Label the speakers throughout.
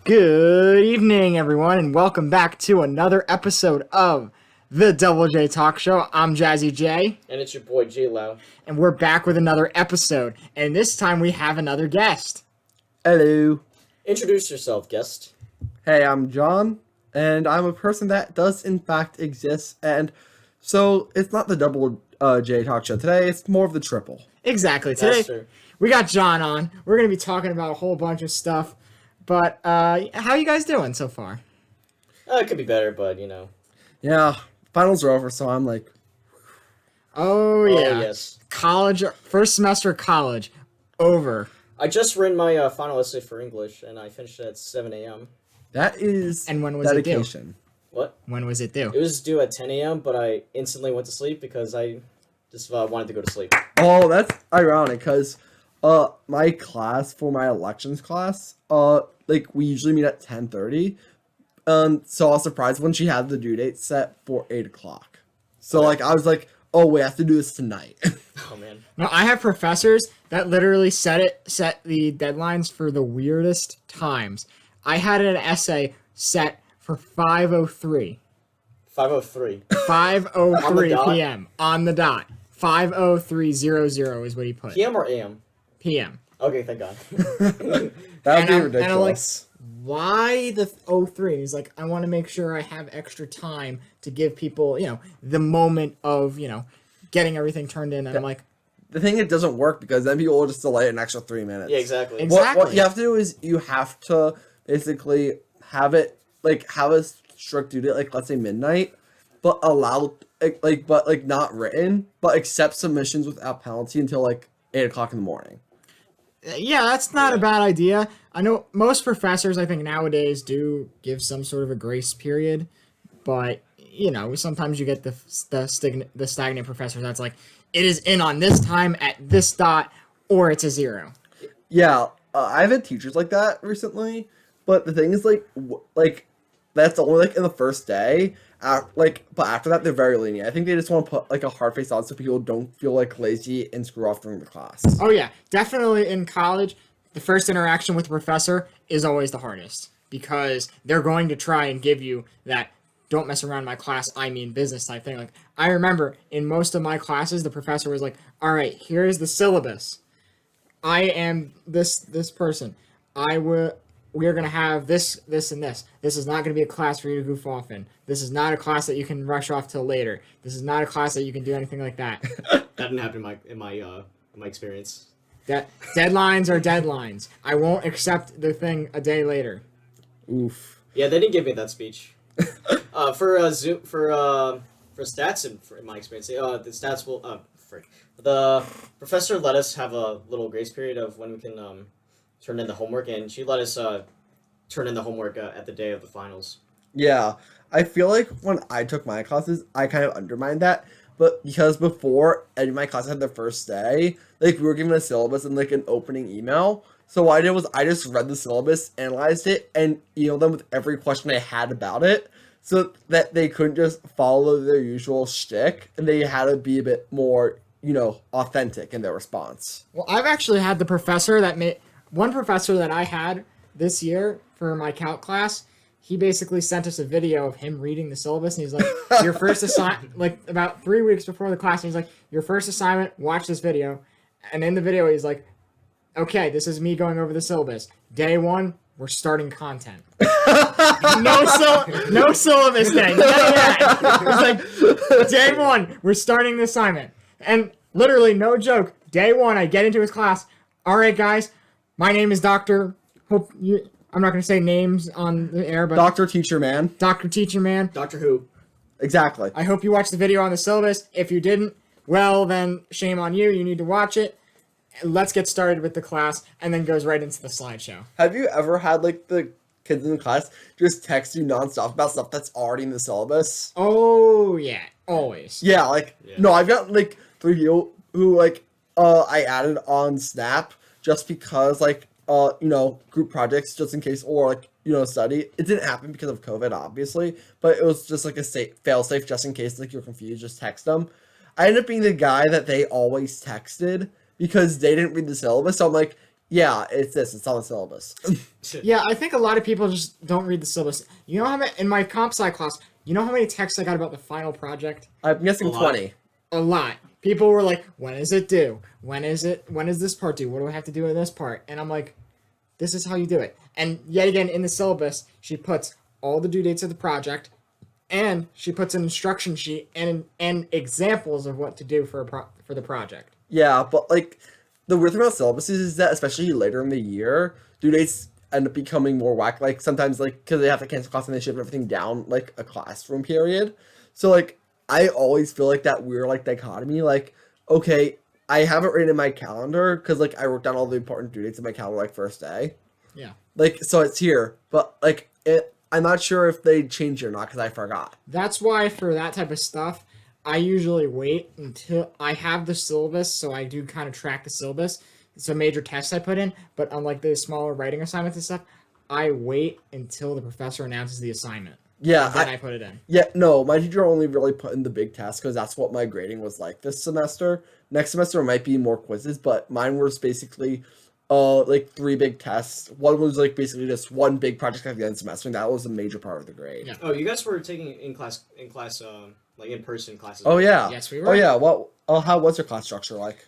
Speaker 1: Good evening, everyone, and welcome back to another episode of the Double J Talk Show. I'm Jazzy J.
Speaker 2: And it's your boy JLau.
Speaker 1: And we're back with another episode. And this time we have another guest.
Speaker 3: Hello.
Speaker 2: Introduce yourself, guest.
Speaker 3: Hey, I'm John, and I'm a person that does in fact exist, and so it's not the Double J Talk Show today, it's more of the triple.
Speaker 1: Exactly. Today we got John on. We're going to be talking about a whole bunch of stuff. But how you guys doing so far?
Speaker 2: It could be better, but you know.
Speaker 3: Yeah, finals are over, so I'm like...
Speaker 1: Oh, yeah.
Speaker 2: Oh, yes.
Speaker 1: College, first semester of college, over.
Speaker 2: I just written my final essay for English, and I finished it at 7 a.m.
Speaker 3: That is
Speaker 1: and when was
Speaker 3: dedication.
Speaker 1: It due?
Speaker 2: What?
Speaker 1: When was it due?
Speaker 2: It was due at 10 a.m., but I instantly went to sleep because I just wanted to go to sleep.
Speaker 3: Oh, that's ironic, because my class, for my elections class, like, we usually meet at 10:30. So I was surprised when she had the due date set for 8 o'clock. So, like, I was like, oh, we have to do this tonight.
Speaker 2: Oh, man.
Speaker 1: No, I have professors that literally set the deadlines for the weirdest times. I had an essay set for 5:03.
Speaker 2: 5:03.
Speaker 1: 5:03 p.m. on the dot. 5:03:00 is what he put.
Speaker 2: PM or AM?
Speaker 1: PM.
Speaker 2: Okay, thank God.
Speaker 3: That would be ridiculous.
Speaker 1: And I'm like, why the 03? He's like, I want to make sure I have extra time to give people, the moment of, getting everything turned in. And I'm like,
Speaker 3: the thing, it doesn't work because then people will just delay it an extra 3 minutes.
Speaker 2: Yeah, exactly.
Speaker 3: What you have to do is you have to basically have it, like, have a strict due date, like, let's say midnight, but allow, but not written, but accept submissions without penalty until, like, 8 o'clock in the morning.
Speaker 1: Yeah, that's not a bad idea. I know most professors, I think, nowadays do give some sort of a grace period, but, sometimes you get the stagnant professors that's like, it is in on this time at this dot, or it's a 0.
Speaker 3: Yeah, I've had teachers like that recently, but the thing is, like that's only, like, in the first day, but after that, they're very lenient. I think they just want to put, like, a hard face on so people don't feel, like, lazy and screw off during the class.
Speaker 1: Oh, yeah. Definitely in college, the first interaction with the professor is always the hardest because they're going to try and give you that don't mess around in my class, I mean business type thing. Like, I remember in most of my classes, the professor was like, all right, here's the syllabus. I am this person. We are going to have this, and this. This is not going to be a class for you to goof off in. This is not a class that you can rush off till later. This is not a class that you can do anything like that.
Speaker 2: That didn't happen in my experience.
Speaker 1: That deadlines are deadlines. I won't accept the thing a day later.
Speaker 3: Oof.
Speaker 2: Yeah, they didn't give me that speech. For stats, in my experience, the stats will the professor let us have a little grace period of when we can turn in the homework, and she let us turn in the homework at the day of the finals.
Speaker 3: Yeah, I feel like when I took my classes, I kind of undermined that, but because before any of my classes had their first day, like, we were given a syllabus and, like, an opening email. So what I did was I just read the syllabus, analyzed it, and emailed them with every question I had about it, so that they couldn't just follow their usual shtick, and they had to be a bit more, authentic in their response.
Speaker 1: Well, I've actually had the professor one professor that I had this year for my calc class. He basically sent us a video of him reading the syllabus, and he's like, your first assignment, like, about 3 weeks before the class, and he's like, your first assignment, watch this video. And in the video, he's like, okay, this is me going over the syllabus. Day 1, we're starting content. No syllabus day. It's like, day 1, we're starting the assignment. And literally, no joke, day 1, I get into his class. All right, guys, my name is Dr. I'm not going to say names on the air, but...
Speaker 3: Dr. Teacher Man.
Speaker 1: Dr. Teacher Man.
Speaker 2: Doctor Who.
Speaker 3: Exactly.
Speaker 1: I hope you watched the video on the syllabus. If you didn't, well, then shame on you. You need to watch it. Let's get started with the class, and then goes right into the slideshow.
Speaker 3: Have you ever had, like, the kids in the class just text you nonstop about stuff that's already in the syllabus?
Speaker 1: Oh, yeah. Always.
Speaker 3: Yeah, no, I've got, like, 3 people who, like, I added on Snap just because, like, group projects, just in case, or, like, study. It didn't happen because of COVID, obviously, but it was just, like, a fail-safe just in case, like, you're confused, just text them. I ended up being the guy that they always texted because they didn't read the syllabus, so I'm like, Yeah, it's this. It's on the syllabus.
Speaker 1: Yeah, I think a lot of people just don't read the syllabus. You know how many in my comp sci class? You know how many texts I got about the final project?
Speaker 3: I'm guessing
Speaker 2: A lot.
Speaker 3: 20.
Speaker 1: A lot. People were like, "When is it due? When is it? When is this part due? What do I have to do in this part?" And I'm like, "This is how you do it." And yet again, in the syllabus, she puts all the due dates of the project, and she puts an instruction sheet and examples of what to do for for the project.
Speaker 3: Yeah, but like the weird thing about syllabuses is that especially later in the year, due dates end up becoming more whack. Like sometimes like because they have to cancel class and they shift everything down like a classroom period. So like I always feel like that weird like dichotomy. Like okay, I have it written in my calendar because like I wrote down all the important due dates in my calendar like first day.
Speaker 1: Yeah.
Speaker 3: Like so it's here, but like it. I'm not sure if they changed it or not because I forgot.
Speaker 1: That's why for that type of stuff, I usually wait until I have the syllabus, so I do kind of track the syllabus. It's a major test I put in, but unlike the smaller writing assignments and stuff, I wait until the professor announces the assignment.
Speaker 3: Yeah,
Speaker 1: Then I put it in.
Speaker 3: Yeah, no, my teacher only really put in the big tests because that's what my grading was like this semester. Next semester might be more quizzes, but mine was basically like 3 big tests. One was like basically just one big project at the end of the semester, and that was a major part of the grade.
Speaker 1: Yeah.
Speaker 2: Oh, you guys were taking like in person classes.
Speaker 3: Oh yeah.
Speaker 1: Yes, we were.
Speaker 3: Oh yeah. Well, how was your class structure like?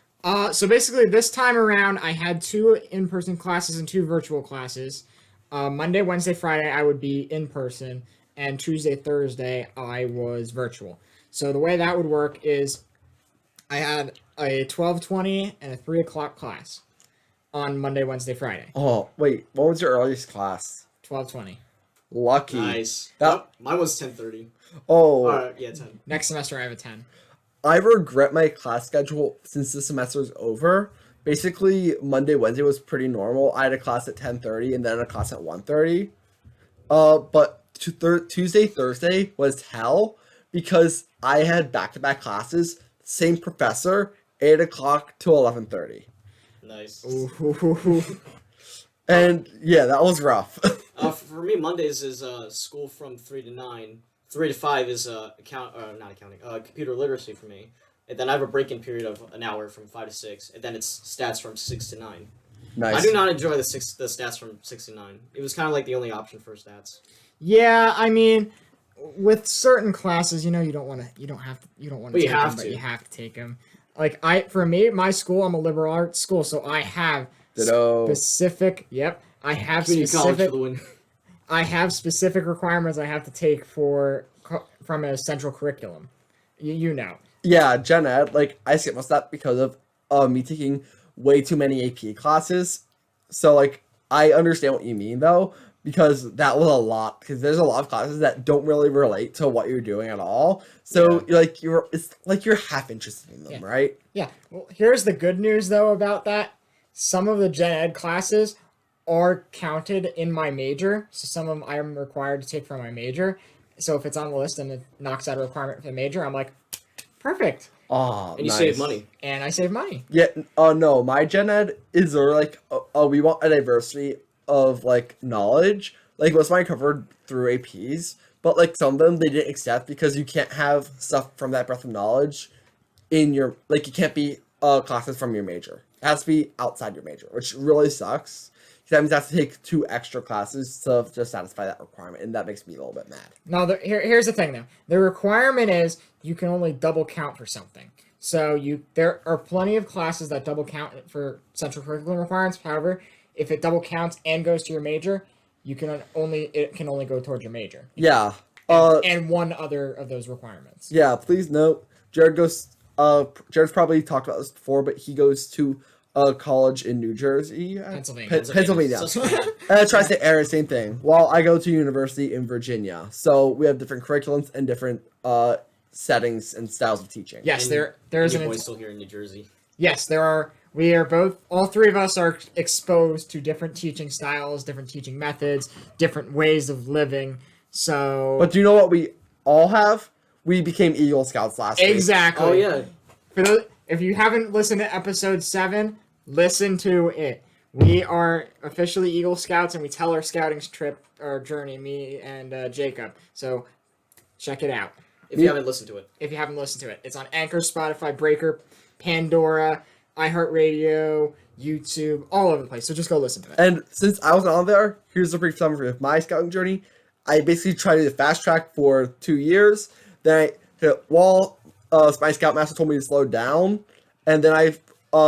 Speaker 1: So basically, this time around, I had 2 in-person classes and 2 virtual classes. Monday, Wednesday, Friday, I would be in person, and Tuesday, Thursday, I was virtual. So the way that would work is I had a 12:20 and a 3 o'clock class on Monday, Wednesday, Friday.
Speaker 3: Oh wait, what was your earliest class?
Speaker 1: 12:20.
Speaker 3: Lucky.
Speaker 2: Nice.
Speaker 3: That-
Speaker 2: Yep, mine was 10:30.
Speaker 3: Oh,
Speaker 2: Yeah, 10.
Speaker 1: Next semester, I have a 10.
Speaker 3: I regret my class schedule since the semester's over. Basically, Monday, Wednesday was pretty normal. I had a class at 10:30 and then a class at 1:30. But Tuesday, Thursday was hell because I had back-to-back classes, same professor, 8 o'clock to 11:30.
Speaker 2: Nice.
Speaker 1: Ooh.
Speaker 3: And yeah, that was rough.
Speaker 2: For me, Mondays is school from 3 to 9. 3 to 5 is not accounting, computer literacy for me. And then I have a break-in period of an hour from 5 to 6, and then it's stats from 6 to 9.
Speaker 3: Nice.
Speaker 2: I do not enjoy the stats from 6 to 9. It was kind of like the only option for stats.
Speaker 1: Yeah, I mean, with certain classes, you don't want to, you don't have to
Speaker 2: But you
Speaker 1: take them,
Speaker 2: have
Speaker 1: but
Speaker 2: to.
Speaker 1: you have to take them. Like for me, my school, I'm a liberal arts school, so I have
Speaker 3: Ditto.
Speaker 1: specific. Yep, I have
Speaker 2: Community college
Speaker 1: specific.
Speaker 2: for the win.
Speaker 1: I have specific requirements I have to take from a central curriculum. You know.
Speaker 3: Yeah, Gen Ed, like I skipped most of that because of me taking way too many AP classes. So like I understand what you mean though, because that was a lot. Because there's a lot of classes that don't really relate to what you're doing at all. So it's like you're half interested in them,
Speaker 1: Yeah.
Speaker 3: right?
Speaker 1: Yeah. Well, here's the good news though about that. Some of the gen ed classes are counted in my major, so some of them I am required to take for my major. So if it's on the list and it knocks out a requirement for the major, I'm like, perfect,
Speaker 3: Oh,
Speaker 2: And you
Speaker 3: nice.
Speaker 2: save money.
Speaker 1: and I save money.
Speaker 3: Yeah. Oh no, my Gen Ed is like we want a diversity of like knowledge. Like most of mine covered through APs, but like some of them they didn't accept because you can't have stuff from that breadth of knowledge in your like you can't be classes from your major. It has to be outside your major, which really sucks. That means I have to take 2 extra classes to just satisfy that requirement, and that makes me a little bit mad.
Speaker 1: No, here's the thing though. The requirement is you can only double count for something. So there are plenty of classes that double count for central curriculum requirements. However, if it double counts and goes to your major, it can only go towards your major.
Speaker 3: Yeah.
Speaker 1: And one other of those requirements.
Speaker 3: Yeah, please note, Jared's probably talked about this before, but he goes to a college in New Jersey.
Speaker 1: Pennsylvania.
Speaker 3: Pennsylvania. Tries to air the same thing. While I go to university in Virginia. So we have different curriculums and different settings and styles of teaching.
Speaker 1: Yes,
Speaker 2: And
Speaker 1: there's
Speaker 2: your
Speaker 1: an
Speaker 2: boy's still here in New Jersey.
Speaker 1: yes, there are. We are both. All 3 of us are exposed to different teaching styles, different teaching methods, different ways of living. So
Speaker 3: But do you know what we all have? We became Eagle Scouts last week.
Speaker 1: exactly.
Speaker 2: Oh yeah.
Speaker 1: For those, if you haven't listened to episode 7, listen to it. We are officially Eagle Scouts, and we tell our scouting trip or journey, me and Jacob. So check it out
Speaker 2: If you haven't listened to it.
Speaker 1: if you haven't listened to it. It's on Anchor, Spotify, Breaker, Pandora, iHeartRadio, YouTube, all over the place. So just go listen to it.
Speaker 3: And since I wasn't on there, here's a brief summary of my scouting journey. I basically tried to do the fast track for 2 years. Then I hit a wall. My scoutmaster told me to slow down, and then I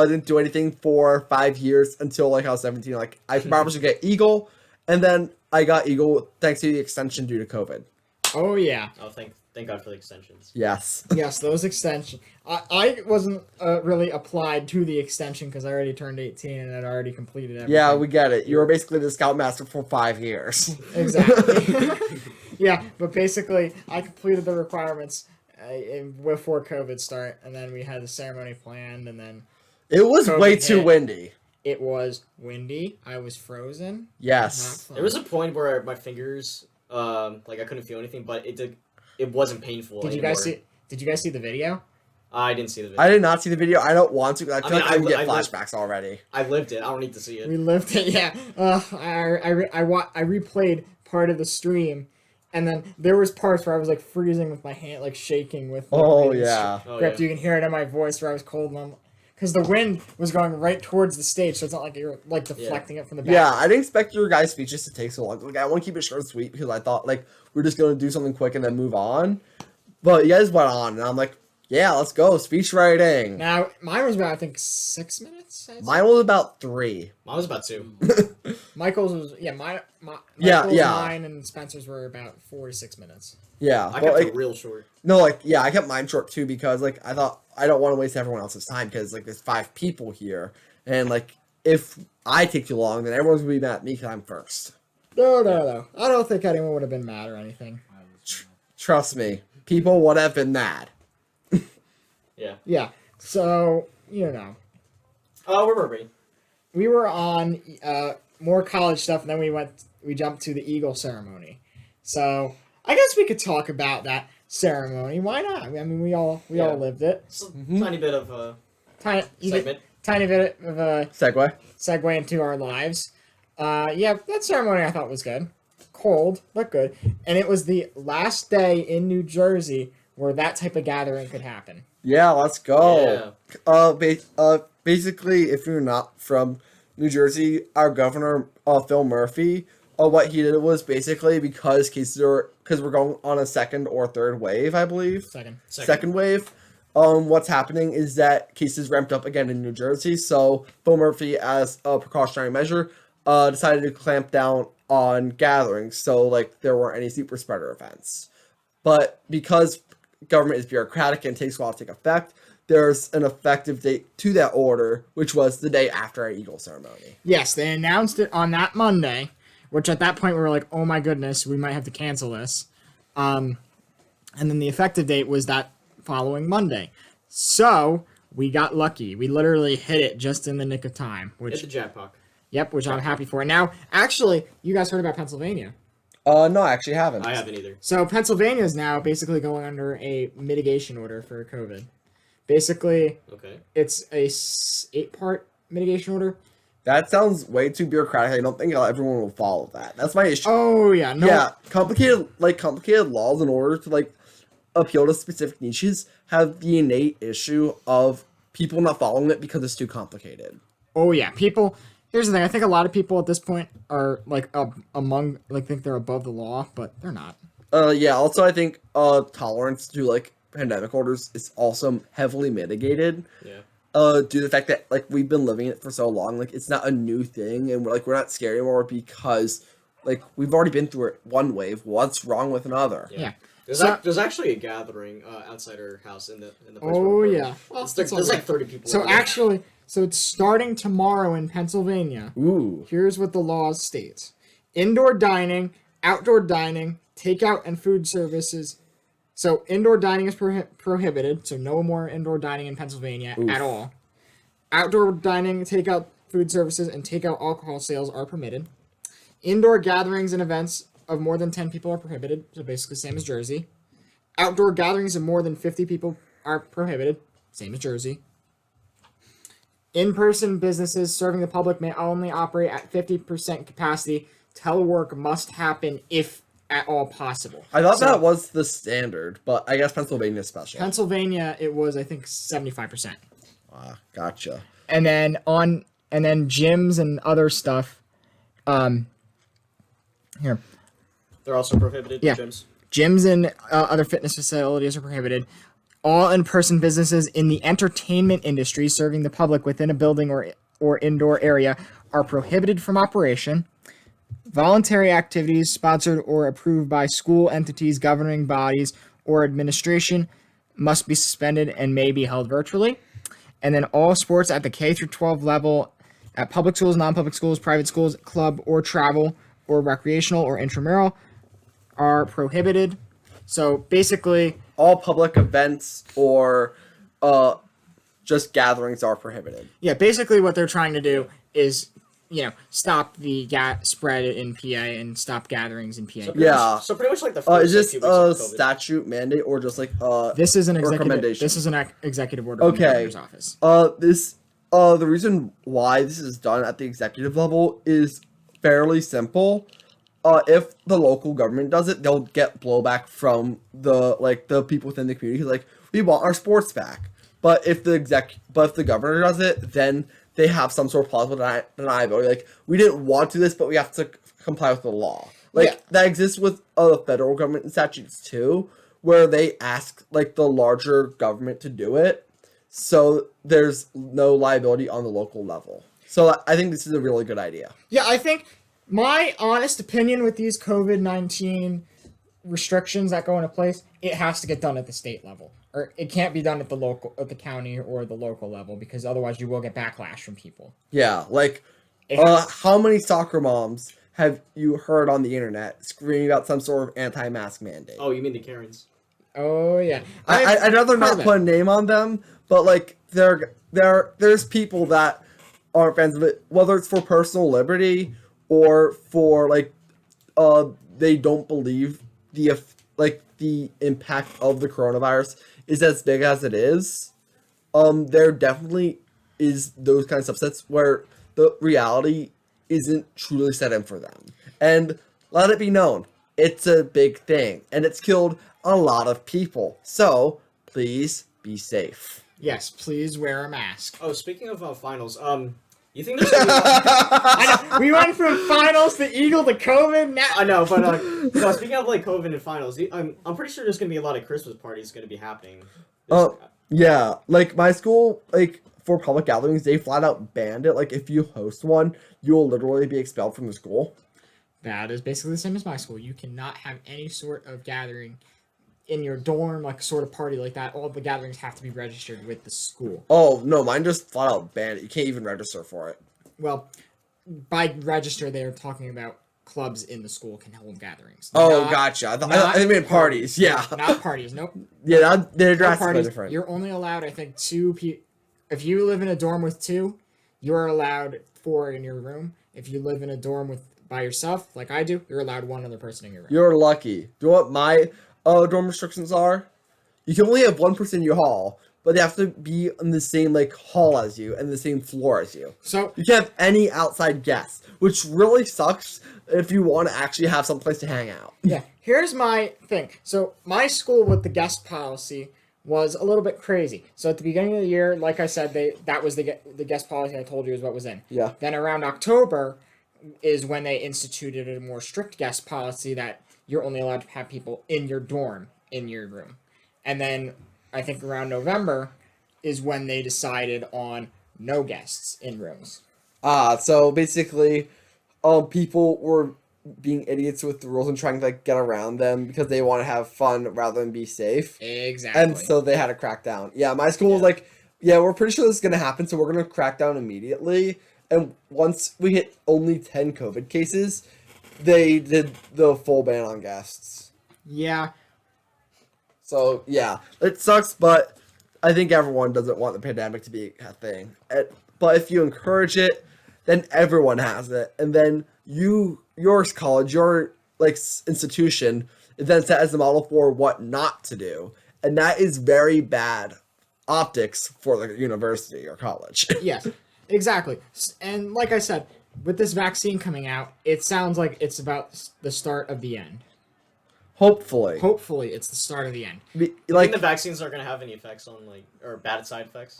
Speaker 3: didn't do anything for 5 years until like I was 17. Like I promised to get Eagle, and then I got Eagle thanks to the extension due to COVID.
Speaker 1: Oh yeah.
Speaker 2: Oh, thank God for the extensions.
Speaker 3: Yes.
Speaker 1: Yes, those extensions. I wasn't really applied to the extension because I already turned 18 and had already completed everything.
Speaker 3: Yeah, we get it. You were basically the scoutmaster for 5 years.
Speaker 1: Exactly. Yeah, but basically, I completed the requirements before COVID start, and then we had the ceremony planned, and then
Speaker 3: It was
Speaker 1: COVID
Speaker 3: way too
Speaker 1: hit.
Speaker 3: windy.
Speaker 1: It was windy. I was frozen.
Speaker 3: Yes.
Speaker 1: Not fun.
Speaker 2: There was a point where my fingers, like I couldn't feel anything, but it wasn't painful
Speaker 1: Did you
Speaker 2: anymore.
Speaker 1: guys see? Did you guys see the video?
Speaker 2: I didn't see the video.
Speaker 3: I did not see the video. I don't want to. I feel
Speaker 2: mean,
Speaker 3: like I'm gonna
Speaker 2: I
Speaker 3: get flashbacks already.
Speaker 2: I lived it. I don't need to see it.
Speaker 1: We lived it. Yeah. I replayed part of the stream, and then there was parts where I was like freezing with my hand, like shaking with. Like,
Speaker 3: Oh
Speaker 1: really
Speaker 3: yeah.
Speaker 2: Oh,
Speaker 1: gripped.
Speaker 2: yeah.
Speaker 1: You can hear it in my voice where I was cold, and because the wind was going right towards the stage, so it's not like you're like deflecting it from the back.
Speaker 3: Yeah, I didn't expect your guys' speeches to take so long. Like I want to keep it short and sweet because I thought like we're just gonna do something quick and then move on. But you guys went on, and I'm like, yeah, let's go. Speech writing.
Speaker 1: Now mine was about I think 6 minutes. I'd say.
Speaker 3: Mine was about 3.
Speaker 2: Mine was about 2.
Speaker 1: Michael's was Michael's,
Speaker 3: Yeah.
Speaker 1: mine, and Spencer's were about 4 to 6 minutes.
Speaker 3: Yeah,
Speaker 2: I
Speaker 3: but
Speaker 2: kept
Speaker 3: like,
Speaker 2: it real short.
Speaker 3: no, like yeah, I kept mine short too because like I thought I don't want to waste everyone else's time because like there's 5 people here, and like if I take too long, then everyone's gonna be mad at me because I'm first.
Speaker 1: No. I don't think anyone would have been mad or anything.
Speaker 3: Trust me, people would have been mad.
Speaker 2: Yeah.
Speaker 1: Yeah. So
Speaker 2: Oh, where were we?
Speaker 1: we were on more college stuff, and then we jumped to the Eagle ceremony. So I guess we could talk about that ceremony. Why not? I mean, we all
Speaker 2: Yeah.
Speaker 1: lived it.
Speaker 2: Just a tiny bit of segment.
Speaker 1: Tiny bit of a
Speaker 3: Segway.
Speaker 1: segue into our lives. Yeah, that ceremony I thought was good. Cold, but good. And it was the last day in New Jersey where that type of gathering could happen.
Speaker 3: Yeah, let's go.
Speaker 2: Yeah.
Speaker 3: Basically, if you're not from New Jersey, our governor, Phil Murphy, what he did was basically because we're going on a second or third wave, I believe. Second wave. What's happening is that cases ramped up again in New Jersey. So Phil Murphy, as a precautionary measure, decided to clamp down on gatherings. So like there weren't any super spreader events. But because government is bureaucratic and takes a while to take effect, there's an effective date to that order, which was the day after our Eagle ceremony.
Speaker 1: Yes, they announced it on that Monday, which at that point we were like, oh my goodness, we might have to cancel this. And then the effective date was that following Monday. So we got lucky. We literally hit it just in the nick of time.
Speaker 2: Hit the jackpot.
Speaker 1: Yep, which I'm happy for. Now, actually, you guys heard about Pennsylvania.
Speaker 3: No, I actually haven't.
Speaker 2: I haven't either.
Speaker 1: So Pennsylvania is now basically going under a mitigation order for COVID. Basically,
Speaker 2: Okay.
Speaker 1: it's a 8-part mitigation order.
Speaker 3: That sounds way too bureaucratic. I don't think everyone will follow that. That's my issue.
Speaker 1: Oh yeah, no.
Speaker 3: Yeah, complicated laws in order to like appeal to specific niches have the innate issue of people not following it because it's too complicated.
Speaker 1: Oh yeah, people. Here's the thing. I think a lot of people at this point are like think they're above the law, but they're not.
Speaker 3: Yeah. Also, I think tolerance to like pandemic orders is also heavily mitigated.
Speaker 2: Yeah.
Speaker 3: Due to the fact that like we've been living it for so long, like it's not a new thing, and we're not scared anymore because like we've already been through it one wave. What's wrong with another?
Speaker 1: Yeah.
Speaker 2: There's actually a gathering outside our house in the place.
Speaker 1: Oh
Speaker 2: where
Speaker 1: yeah. Well,
Speaker 2: there's like 30 people.
Speaker 1: So
Speaker 2: over there.
Speaker 1: actually, it's starting tomorrow in Pennsylvania.
Speaker 3: Ooh.
Speaker 1: Here's what the law states: indoor dining, outdoor dining, takeout, and food services. So indoor dining is prohibited. So no more indoor dining in Pennsylvania at all. Outdoor dining, takeout, food services, and takeout alcohol sales are permitted. Indoor gatherings and events of more than 10 people are prohibited. So basically same as Jersey. Outdoor gatherings of more than 50 people are prohibited. Same as Jersey. In-person businesses serving the public may only operate at 50% capacity. Telework must happen if at all possible.
Speaker 3: I thought
Speaker 1: So,
Speaker 3: that was the standard, but I guess Pennsylvania is special.
Speaker 1: Pennsylvania, it was, I think, 75%.
Speaker 3: Gotcha.
Speaker 1: And then on and then gyms and other stuff. Here,
Speaker 2: They're also prohibited.
Speaker 1: Yeah.
Speaker 2: Gyms.
Speaker 1: gyms and other fitness facilities are prohibited. All in-person businesses in the entertainment industry serving the public within a building or indoor area are prohibited from operation. Voluntary activities sponsored or approved by school entities, governing bodies, or administration must be suspended and may be held virtually. And then all sports at the K through 12 level at public schools, non-public schools, private schools, club or travel or recreational or intramural are prohibited. So basically,
Speaker 3: All public events or just gatherings are prohibited.
Speaker 1: yeah, basically what they're trying to do is, stop the spread in PA and stop gatherings in PA.
Speaker 2: So pretty
Speaker 3: Yeah.
Speaker 2: Much, so pretty much like the first
Speaker 3: Is this
Speaker 2: few weeks of
Speaker 3: a
Speaker 2: COVID.
Speaker 3: statute mandate or just like
Speaker 1: This is an executive.
Speaker 3: recommendation?
Speaker 1: This is an executive order from the
Speaker 3: Okay.
Speaker 1: governor's office.
Speaker 3: The reason why this is done at the executive level is fairly simple. If the local government does it, they'll get blowback from the people within the community who's like, we want our sports back. But if the governor does it, then they have some sort of plausible deniability. Like, we didn't want to do this, but we have to comply with the law. That exists with the federal government statutes too, where they ask the larger government to do it. So there's no liability on the local level. So I think this is a really good idea.
Speaker 1: Yeah, I think my honest opinion with these COVID-19 restrictions that go into place, it has to get done at the state level, or it can't be done at the county or the local level, because otherwise you will get backlash from people.
Speaker 3: Yeah, how many soccer moms have you heard on the internet screaming about some sort of anti-mask mandate?
Speaker 2: Oh, you mean the Karens?
Speaker 1: Oh yeah,
Speaker 3: I'd rather not
Speaker 1: that.
Speaker 3: put a name on them, but there's people that aren't fans of it, whether it's for personal liberty or for they don't believe the impact of the coronavirus is as big as it is. There definitely is those kind of subsets where the reality isn't truly set in for them, and let it be known, it's a big thing, and it's killed a lot of people. So please be safe.
Speaker 1: Yes, please wear a mask.
Speaker 2: Oh, speaking of finals, you think there's gonna be
Speaker 1: I know, we went from finals to Eagle to COVID. Now
Speaker 2: I know, but no, speaking of COVID and finals, I'm pretty sure there's gonna be a lot of Christmas parties gonna be happening.
Speaker 3: Yeah, my school, for public gatherings, they flat out banned it. If you host one, you will literally be expelled from the school.
Speaker 1: that is basically the same as my school. You cannot have any sort of gathering in your dorm, sort of party like that. All the gatherings have to be registered with the school.
Speaker 3: Oh, no, mine just flat out banned it. You can't even register for it.
Speaker 1: Well, by register, they're talking about clubs in the school can hold gatherings.
Speaker 3: Oh,
Speaker 1: Not-
Speaker 3: gotcha. I
Speaker 1: not-
Speaker 3: think meant parties. Yeah.
Speaker 1: Not parties. Nope.
Speaker 3: Yeah, they're
Speaker 1: No
Speaker 3: drastically
Speaker 1: parties.
Speaker 3: different.
Speaker 1: You're only allowed, I think, two people. If you live in a dorm with two, you're allowed 4 in your room. If you live in a dorm by yourself, like I do, you're allowed 1 other person in your room.
Speaker 3: You're lucky. Do you know what my dorm restrictions are? You can only have one person in your hall, but they have to be in the same hall as you and the same floor as you.
Speaker 1: So
Speaker 3: You can't have any outside guests, which really sucks if you want to actually have some place to hang out.
Speaker 1: yeah, here's my thing. So my school with the guest policy was a little bit crazy. So at the beginning of the year, like I said, that was the guest policy I told you is what was in.
Speaker 3: Yeah.
Speaker 1: Then around October is when they instituted a more strict guest policy that you're only allowed to have people in your dorm, in your room. And then I think around November is when they decided on no guests in rooms.
Speaker 3: So basically, people were being idiots with the rules and trying to get around them because they want to have fun rather than be safe.
Speaker 1: Exactly.
Speaker 3: And so they had to crack down. Yeah, my school was we're pretty sure this is going to happen, so we're going to crack down immediately. And once we hit only 10 COVID cases, they did the full ban on guests.
Speaker 1: Yeah.
Speaker 3: So, yeah, it sucks, but I think everyone doesn't want the pandemic to be a thing. But if you encourage it, then everyone has it. And then your college, your institution, is then set as the model for what not to do. And that is very bad optics for the university or college.
Speaker 1: Yes, exactly. And like I said, with this vaccine coming out, it sounds like it's about the start of the end.
Speaker 3: Hopefully.
Speaker 1: Hopefully, it's the start of the end.
Speaker 2: You think the vaccines aren't gonna have any effects on or bad side effects?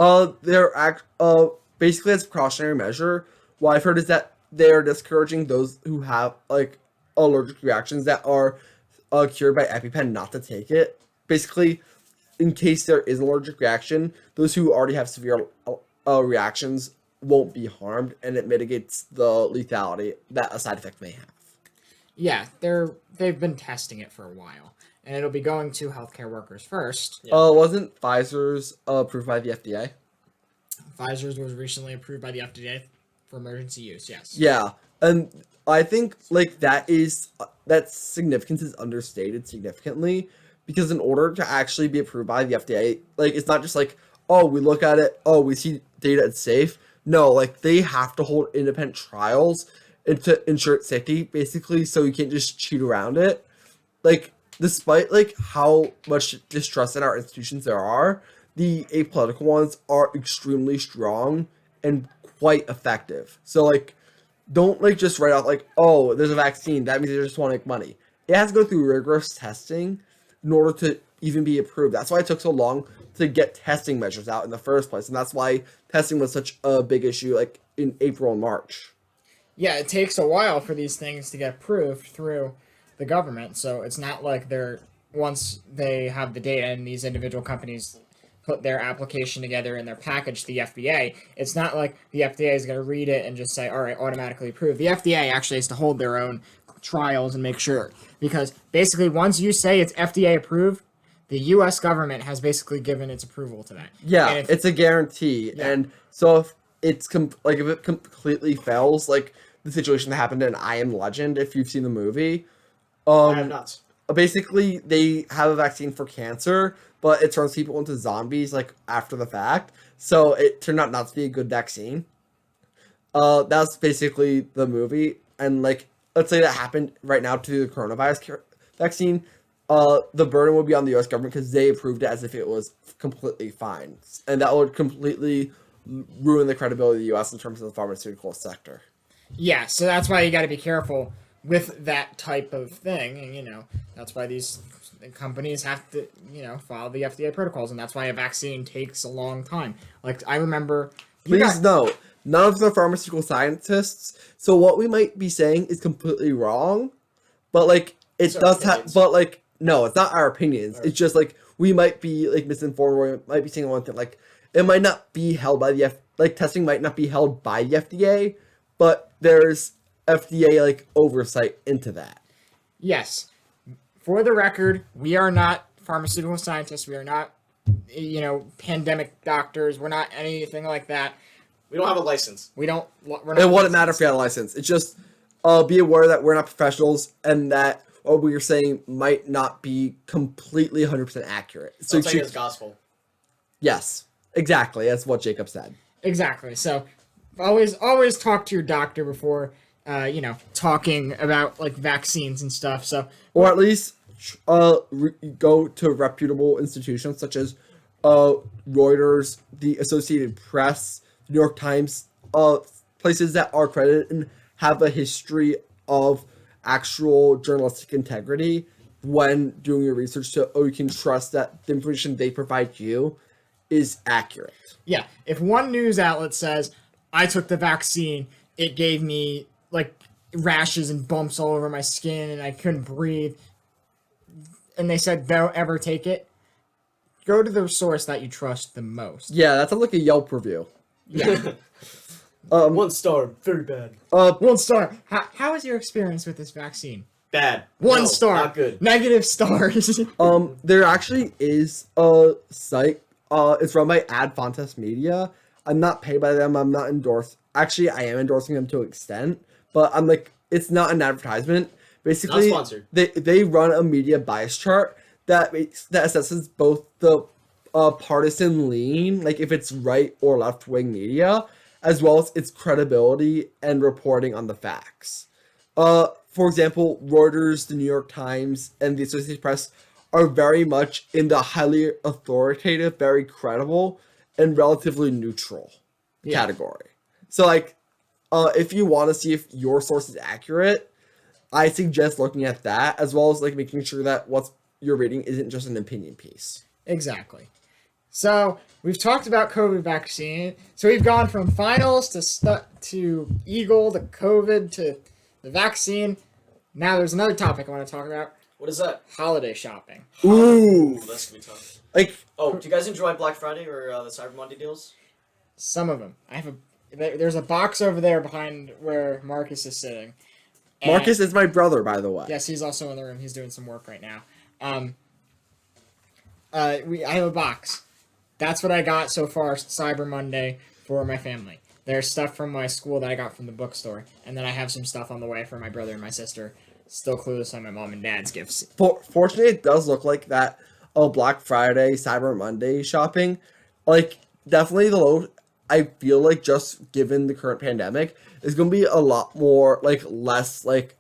Speaker 3: basically as a precautionary measure, what I've heard is that they're discouraging those who have like allergic reactions that are cured by EpiPen not to take it. Basically, in case there is an allergic reaction, those who already have severe reactions won't be harmed, and it mitigates the lethality that a side effect may have.
Speaker 1: Yeah, they've been testing it for a while, and it'll be going to healthcare workers first.
Speaker 2: Yeah.
Speaker 3: Wasn't Pfizer's approved by the FDA?
Speaker 1: Pfizer's was recently approved by the FDA for emergency use. Yes.
Speaker 3: Yeah, and I think like that significance is understated significantly, because in order to actually be approved by the FDA, like it's not just like, oh, we look at it, oh, we see data, it's safe. No, like they have to hold independent trials and to ensure its safety, basically, so you can't just cheat around it. Like, despite like how much distrust in our institutions there are, the apolitical ones are extremely strong and quite effective. So like, don't like just write out like, oh, there's a vaccine, that means they just want to make money. It has to go through rigorous testing in order to even be approved. That's why it took so long to get testing measures out in the first place, and that's why testing was such a big issue like in April and March.
Speaker 1: Yeah, it takes a while for these things to get approved through the government, so it's not like they're once they have the data and these individual companies put their application together and their package to the FDA, it's not like the FDA is going to read it and just say, all right, automatically approved. The FDA actually has to hold their own trials and make sure, because basically once you say it's FDA approved, the U.S. government has basically given its approval to that.
Speaker 3: Yeah,
Speaker 1: And if,
Speaker 3: it's a guarantee.
Speaker 1: Yeah.
Speaker 3: And so if it's if it completely fails, like the situation that happened in I Am Legend, if you've seen the movie,
Speaker 2: I have not.
Speaker 3: basically they have a vaccine for cancer, but it turns people into zombies like after the fact. So it turned out not to be a good vaccine. That's basically the movie. And like, let's say that happened right now to the coronavirus vaccine. The burden would be on the U.S. government because they approved it as if it was completely fine, and that would completely ruin the credibility of the U.S. in terms of the pharmaceutical sector.
Speaker 1: yeah, so that's why you got to be careful with that type of thing, and that's why these companies have to follow the FDA protocols, and that's why a vaccine takes a long time. Like I remember,
Speaker 3: Please note, none of the pharmaceutical scientists. So what we might be saying is completely wrong, but like it
Speaker 2: It's our
Speaker 3: does have.
Speaker 2: opinions.
Speaker 3: But like no, it's not our opinions.
Speaker 2: Right.
Speaker 3: It's just like we might be like misinformed, or we might be saying one thing. Like it might not be held by the like testing might not be held by the FDA, but there's FDA like oversight into that.
Speaker 1: yes, for the record, we are not pharmaceutical scientists. We are not, pandemic doctors. We're not anything like that.
Speaker 2: We don't have a license.
Speaker 1: We don't. We're not.
Speaker 3: It wouldn't matter if you had a license. It's just be aware that we're not professionals and that what we're saying might not be completely 100% accurate. So
Speaker 2: Don't take it as gospel.
Speaker 3: yes, exactly. That's what Jacob said.
Speaker 1: Exactly. So, always talk to your doctor before, talking about like vaccines and stuff. So,
Speaker 3: Or at least go to reputable institutions such as Reuters, the Associated Press, New York Times, places that are credited and have a history of actual journalistic integrity when doing your research, so you can trust that the information they provide you is accurate.
Speaker 1: yeah, if one news outlet says I took the vaccine, it gave me like rashes and bumps all over my skin and I couldn't breathe, and they said don't ever take it, go to the source that you trust the most.
Speaker 3: Yeah, that sounds like a Yelp review.
Speaker 1: Yeah.
Speaker 2: 1 star, very bad.
Speaker 1: 1 star. How was your experience with this vaccine?
Speaker 2: Bad.
Speaker 1: 1
Speaker 2: No,
Speaker 1: star.
Speaker 2: Not good.
Speaker 1: Negative stars.
Speaker 3: There actually is a site. It's run by Ad Fontes Media. I'm not paid by them. I'm not endorsed. Actually, I am endorsing them to an extent, but I'm like, it's not an advertisement. Basically,
Speaker 2: Not sponsored.
Speaker 3: they run a media bias chart that assesses both the partisan lean, like if it's right or left wing media, as well as its credibility and reporting on the facts. For example, Reuters, the New York Times, and the Associated Press are very much in the highly authoritative, very credible, and relatively neutral category. So, like, if you want to see if your source is accurate, I suggest looking at that, as well as like making sure that what you're reading isn't just an opinion piece.
Speaker 1: Exactly. So we've talked about COVID vaccine. So we've gone from finals to Eagle to COVID to the vaccine. Now there's another topic I want to talk about:
Speaker 2: What is that?
Speaker 1: holiday shopping.
Speaker 3: Ooh.
Speaker 2: That's gonna be tough.
Speaker 3: Like,
Speaker 2: Oh, do you guys enjoy Black Friday or the Cyber Monday deals?
Speaker 1: Some of them. There's a box over there behind where Marcus is sitting. And-
Speaker 3: Marcus is my brother, by the way.
Speaker 1: Yes, he's also in the room. He's doing some work right now. I have a box. That's what I got so far Cyber Monday for my family. There's stuff from my school that I got from the bookstore, and then I have some stuff on the way for my brother and my sister. Still clueless on my mom and dad's gifts.
Speaker 3: Fortunately, it does look like that. Oh, Black Friday, Cyber Monday shopping, like definitely the low. I feel like just given the current pandemic, is going to be a lot more like less like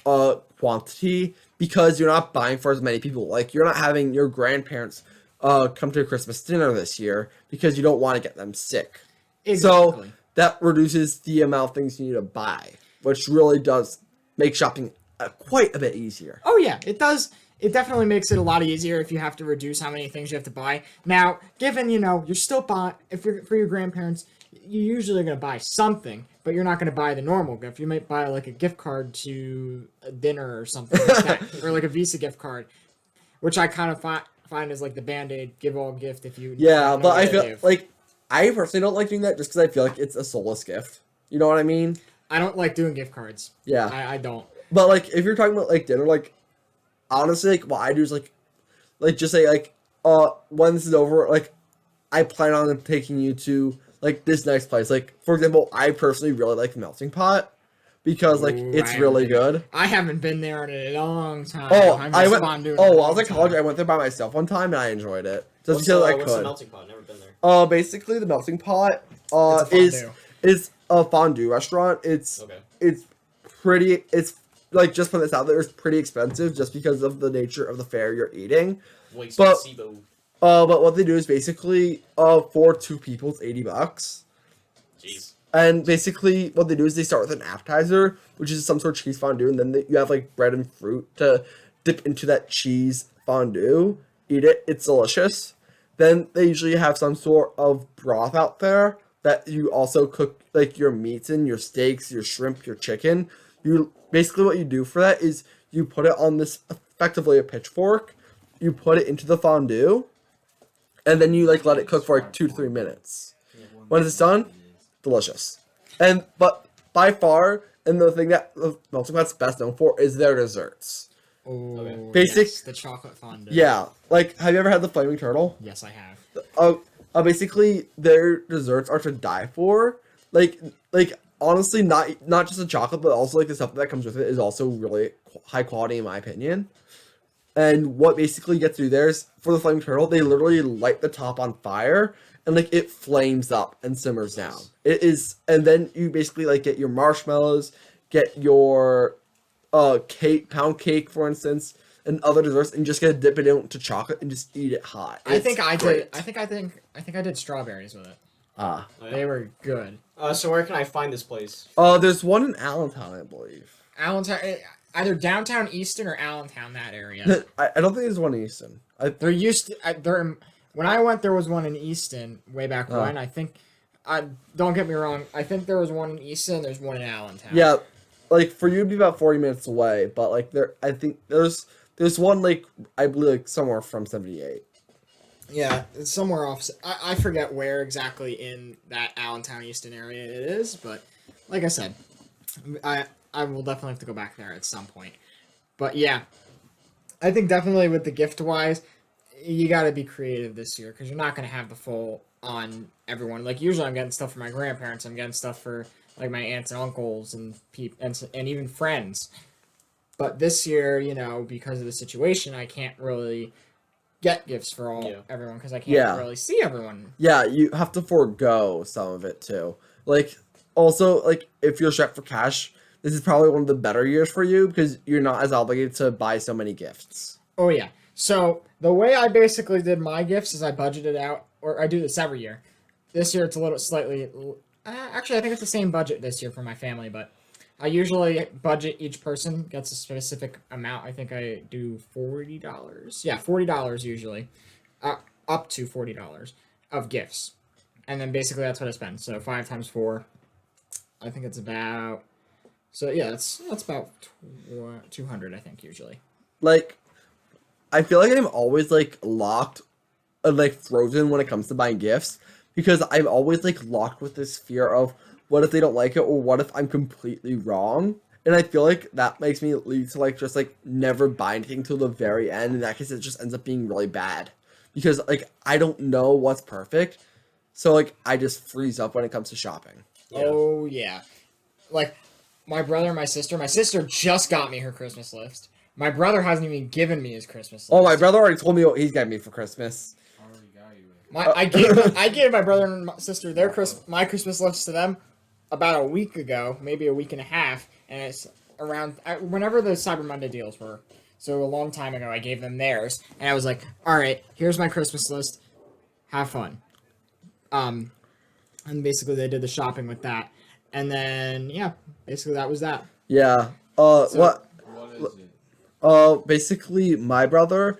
Speaker 3: quantity because you're not buying for as many people. Like you're not having your grandparents come to a Christmas dinner this year because you don't want to get them sick.
Speaker 1: Exactly.
Speaker 3: So that reduces the amount of things you need to buy, which really does make shopping quite a bit easier.
Speaker 1: Oh yeah, it does. It definitely makes it a lot easier if you have to reduce how many things you have to buy. Now, given you're still buying, if you're for your grandparents, you're usually gonna buy something, but you're not gonna buy the normal gift. You might buy like a gift card to a dinner or something like that, or like a Visa gift card, which I kind of find is like the Band-Aid give all gift if you.
Speaker 3: Yeah,
Speaker 1: don't know
Speaker 3: but
Speaker 1: what
Speaker 3: I
Speaker 1: to
Speaker 3: feel
Speaker 1: give.
Speaker 3: like I personally don't like doing that just because I feel like it's a soulless gift. You know what I mean?
Speaker 1: I don't like doing gift cards.
Speaker 3: Yeah.
Speaker 1: I don't.
Speaker 3: But like if you're talking about like dinner, like honestly, like what I do is like just say like when this is over, like I plan on taking you to like this nice place. Like for example, I personally really like the melting pot because like
Speaker 1: Ooh,
Speaker 3: it's
Speaker 1: I
Speaker 3: really
Speaker 1: haven't
Speaker 3: good.
Speaker 1: I haven't been there in a long time.
Speaker 3: Oh,
Speaker 1: I went. Fondue in a
Speaker 3: Oh, while I
Speaker 1: long
Speaker 3: was at college,
Speaker 1: time.
Speaker 3: I went there by myself one time and I enjoyed it just
Speaker 2: What's,
Speaker 3: because I
Speaker 2: what's the
Speaker 3: could.
Speaker 2: melting pot? Never been there.
Speaker 3: Basically the melting pot
Speaker 1: It's a
Speaker 3: is
Speaker 1: fondue.
Speaker 3: is a fondue restaurant.
Speaker 2: Okay.
Speaker 3: It's pretty. It's like just put this out there. It's pretty expensive just because of the nature of the fare you're eating.
Speaker 2: Way
Speaker 3: But-
Speaker 2: expensive.
Speaker 3: But what they do is basically for two people it's $80.
Speaker 2: Jeez.
Speaker 3: And basically, what they do is they start with an appetizer, which is some sort of cheese fondue, and then you have like bread and fruit to dip into that cheese fondue. Eat it; it's delicious. Then they usually have some sort of broth out there that you also cook like your meats in, your steaks, your shrimp, your chicken. You basically what you do for that is you put it on this effectively a pitchfork. You put it into the fondue, and then you like let it cook for like 2 to 3 minutes. When it's done, delicious. But by far, and the thing that the melting pot's best known for is their desserts.
Speaker 1: Oh,
Speaker 2: Okay.
Speaker 3: Basic-
Speaker 1: yes, the chocolate fondue.
Speaker 3: Yeah, like have you ever had the flaming turtle?
Speaker 1: Yes, I have.
Speaker 3: Basically their desserts are to die for. Like honestly, not just the chocolate, but also like the stuff that comes with it is also really high quality in my opinion. And what basically gets through there is for the flaming turtle, they literally light the top on fire and like it flames up and simmers down. It is, and then you basically like get your marshmallows, get your pound cake for instance, and other desserts, and just get dip it into chocolate and just eat it hot.
Speaker 1: I think
Speaker 3: It's
Speaker 1: I
Speaker 3: great.
Speaker 1: did. I think I did strawberries with it.
Speaker 3: Ah,
Speaker 2: Oh,
Speaker 1: They
Speaker 2: yeah.
Speaker 1: were good.
Speaker 2: So where can I find this place?
Speaker 3: there's one in Allentown, I believe.
Speaker 1: Allentown, either downtown Easton or Allentown, that area.
Speaker 3: I don't think there's one in Easton.
Speaker 1: There used to when I went, there was one in Easton way back
Speaker 3: Oh.
Speaker 1: when. I think. Don't get me wrong. I think there was one in Easton. There's one in Allentown.
Speaker 3: Yeah, like for you it'd be about 40 minutes away, but like I think there's one like I believe like somewhere from 78.
Speaker 1: Yeah, it's somewhere off. I forget where exactly in that Allentown Easton area it is, but like I said, I will definitely have to go back there at some point. But yeah, I think definitely with the gift wise, you got to be creative this year because you're not going to have the full on everyone. Like usually, I'm getting stuff for my grandparents. I'm getting stuff for like my aunts and uncles and and even friends. But this year, because of the situation, I can't really get gifts for everyone because I can't
Speaker 3: Yeah.
Speaker 1: really see everyone.
Speaker 3: Yeah, you have to forego some of it too. Like also like if you're strapped for cash, this is probably one of the better years for you because you're not as obligated to buy so many gifts.
Speaker 1: Oh yeah. So the way I basically did my gifts is I budgeted out, or I do this every year. This year it's a little slightly. Actually, I think it's the same budget this year for my family, but I usually budget each person gets a specific amount. I think I do $40. Yeah, $40 usually. up to $40 of gifts. And then basically that's what I spend. So 5 times 4, I think it's about. So yeah, that's about 200, I think, usually.
Speaker 3: Like, I feel like I'm always like locked, like frozen when it comes to buying gifts, because I'm always like locked with this fear of what if they don't like it, or what if I'm completely wrong. And I feel like that makes me lead to like just like never buy anything till the very end. In that case, it just ends up being really bad, because like I don't know what's perfect, so like I just freeze up when it comes to shopping.
Speaker 2: Yeah.
Speaker 1: Oh yeah, like my brother and my sister. My sister just got me her Christmas list. My brother hasn't even given me his Christmas list.
Speaker 3: Oh, my brother already told me what he's got me for Christmas.
Speaker 1: I gave my brother and my sister my Christmas list to them about a week ago, maybe a week and a half, and it's around whenever the Cyber Monday deals were. So a long time ago, I gave them theirs, and I was like, "All right, here's my Christmas list. Have fun." And basically they did the shopping with that, and then yeah, basically that was that.
Speaker 3: Yeah.
Speaker 1: So-
Speaker 3: What?
Speaker 4: What is it?
Speaker 3: Basically, my brother,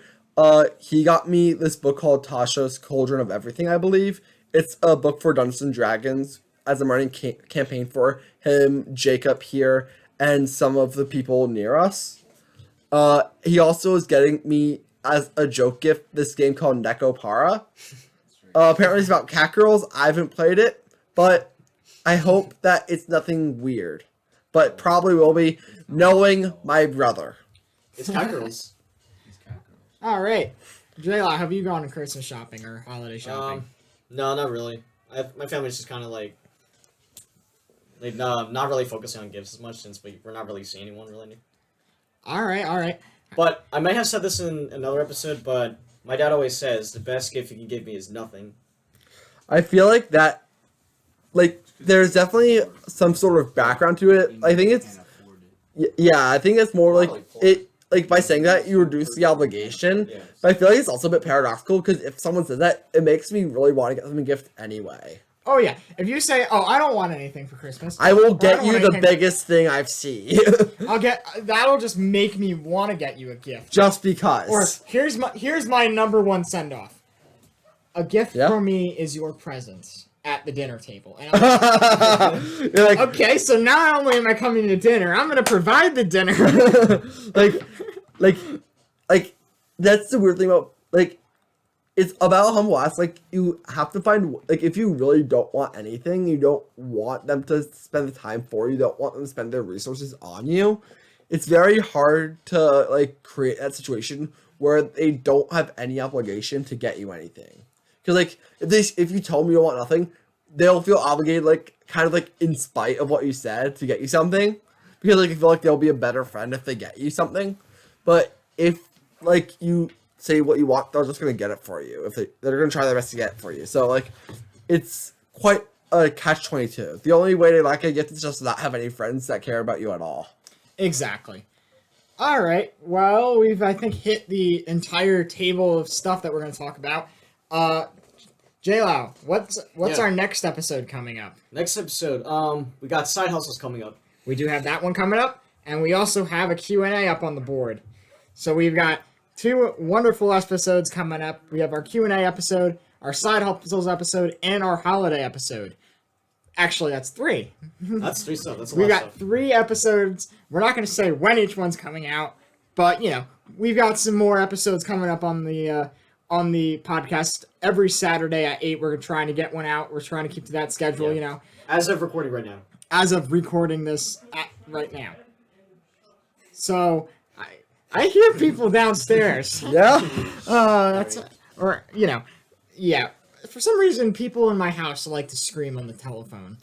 Speaker 3: he got me this book called Tasha's Cauldron of Everything, I believe. It's a book for Dungeons and Dragons as a running campaign for him, Jacob here, and some of the people near us. He also is getting me as a joke gift this game called Nekopara. Apparently it's about cat girls. I haven't played it, but I hope that it's nothing weird. But probably will be, knowing my brother.
Speaker 2: It's cat girls.
Speaker 4: These cat girls.
Speaker 1: All right, JLau, have you gone to Christmas shopping or holiday shopping?
Speaker 2: No, not really. My family's just kind of like not really focusing on gifts as much, since we're not really seeing anyone really.
Speaker 1: All right.
Speaker 2: But I might have said this in another episode, but my dad always says the best gift you can give me is nothing.
Speaker 3: I feel like that, like, there's definitely some sort of background to it. I think it's,
Speaker 4: Can't afford it.
Speaker 3: yeah, I think it's more like, it, like, by saying that, you reduce the obligation.
Speaker 2: Yeah.
Speaker 3: But I feel like it's also a bit paradoxical, because if someone says that, it makes me really want to get them a gift anyway.
Speaker 1: Oh yeah, if you say, "Oh, I don't want anything for Christmas,"
Speaker 3: I will
Speaker 1: or
Speaker 3: get
Speaker 1: don't
Speaker 3: you
Speaker 1: want
Speaker 3: the
Speaker 1: anything-
Speaker 3: biggest thing I've seen.
Speaker 1: that'll just make me want to get you a gift.
Speaker 3: Just because.
Speaker 1: Or here's my number one send off. A gift
Speaker 3: Yeah?
Speaker 1: for me is your presence at the dinner table. And I'm
Speaker 3: You're like,
Speaker 1: okay, so not only am I coming to dinner, I'm gonna provide the dinner.
Speaker 3: like, that's the weird thing about, like, it's about humble ask. Like, you have to find, like, if you really don't want anything, you don't want them to spend the time for you, don't want them to spend their resources on you, it's very hard to, like, create that situation where they don't have any obligation to get you anything. Because, like, if you tell them you don't want nothing, they'll feel obligated, like, kind of, like, in spite of what you said to get you something. Because, like, I feel like they'll be a better friend if they get you something. But if, like, you say what you want, they're just gonna get it for you. If they're gonna try their best to get it for you. So like, it's quite a catch-22. The only way to like a gift is just not have any friends that care about you at all.
Speaker 1: Exactly. All right. Well, we've I think hit the entire table of stuff that we're going to talk about. JLau, what's
Speaker 2: Yeah.
Speaker 1: our next episode coming up?
Speaker 2: Next episode, we got side hustles coming up.
Speaker 1: We do have that one coming up, and we also have a Q&A up on the board. So we've got 2 wonderful episodes coming up. We have our Q&A episode, our side hustles episode, and our holiday episode. Actually, that's 3.
Speaker 2: That's 3 stuff. That's a lot
Speaker 1: We
Speaker 2: of
Speaker 1: got
Speaker 2: stuff.
Speaker 1: 3 episodes. We're not going to say when each one's coming out, but you know, we've got some more episodes coming up on the podcast every Saturday at 8. We're trying to get one out. We're trying to keep to that schedule,
Speaker 2: Yeah.
Speaker 1: you know,
Speaker 2: As of recording right now.
Speaker 1: as of recording this right now. So I hear people downstairs.
Speaker 3: Yeah.
Speaker 1: That's or you know, yeah. For some reason, people in my house like to scream on the telephone.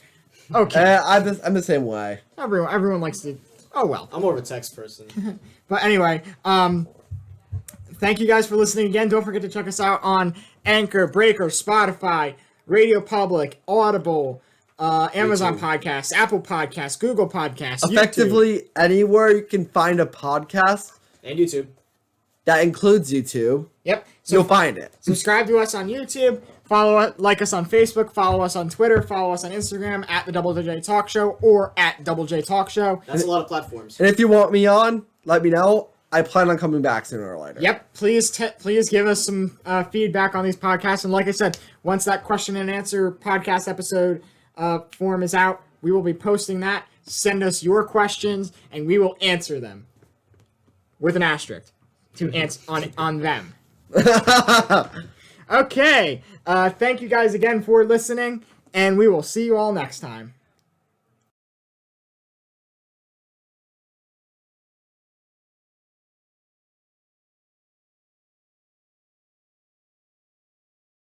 Speaker 1: Okay,
Speaker 3: I'm the same way.
Speaker 1: everyone likes to. Oh well.
Speaker 2: I'm more of a text person.
Speaker 1: But anyway, thank you guys for listening again. Don't forget to check us out on Anchor, Breaker, Spotify, Radio Public, Audible, Amazon Podcasts, Apple Podcasts, Google Podcasts, YouTube.
Speaker 3: Effectively, anywhere you can find a podcast
Speaker 2: And YouTube.
Speaker 3: that includes YouTube,
Speaker 1: Yep.
Speaker 3: you'll
Speaker 1: So
Speaker 3: find it.
Speaker 1: subscribe to us on YouTube. Like us on Facebook. Follow us on Twitter. Follow us on Instagram at the Double J Talk Show or at Double J Talk Show.
Speaker 2: That's a lot of platforms.
Speaker 3: And if you want me on, let me know. I plan on coming back sooner or later.
Speaker 1: Yep, please give us some feedback on these podcasts. And like I said, once that question and answer podcast episode form is out, we will be posting that. Send us your questions, and we will answer them with an asterisk to answer on them. Okay, thank you guys again for listening, and we will see you all next time.